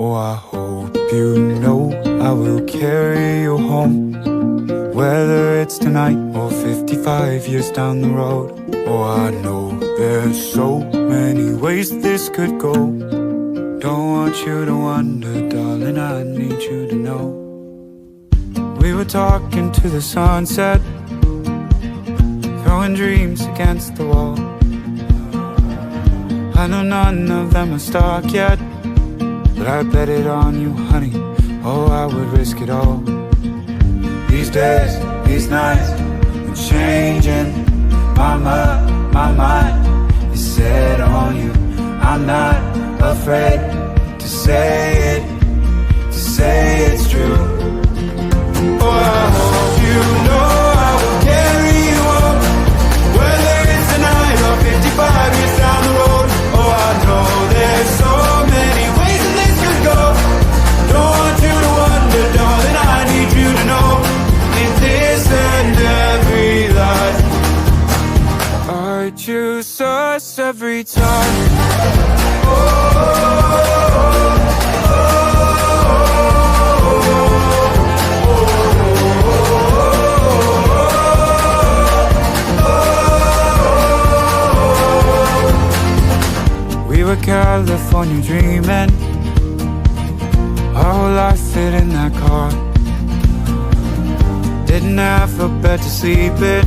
Oh, I hope you know I will carry you home, whether it's tonight or 55 years down the road. Oh, I know there's so many ways this could go. Don't want you to wonder, darling, I need you to know. We were talking to the sunset, throwing dreams against the wall. I know none of them are stuck yet, but I bet it on you, honey. Oh, I would risk it all. These days, these nights, I'm changing. My mind is set on you. I'm not afraid to say it's true. Oh, I hope you know I will carry you home, whether it's tonight or 55 years down the road. Oh, I know there's so many ways that this could go. Don't want you to wonder, darling, I need you to know. In this and every life, I choose us every time. We were California dreaming, our whole life fit in that car. Didn't have a bed to sleep in,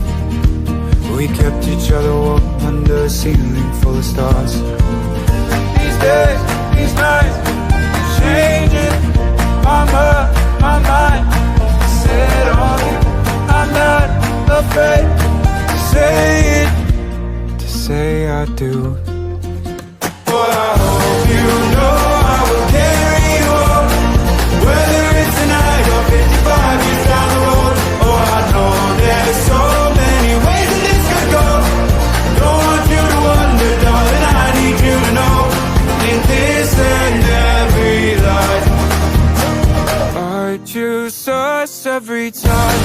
we kept each other warm under a ceiling full of stars. These days, these nights, changing. My mind set on you. I'm not afraid to say I do. But I hope you know I will carry you home, whether it's tonight or 55 years down the road. Oh, I know there's so many ways that this could go. Don't want you to wonder, darling, I need you to know. In this and every life, I choose us every time.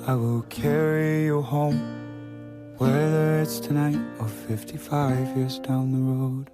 I will carry you home, whether it's tonight or 55 years down the road.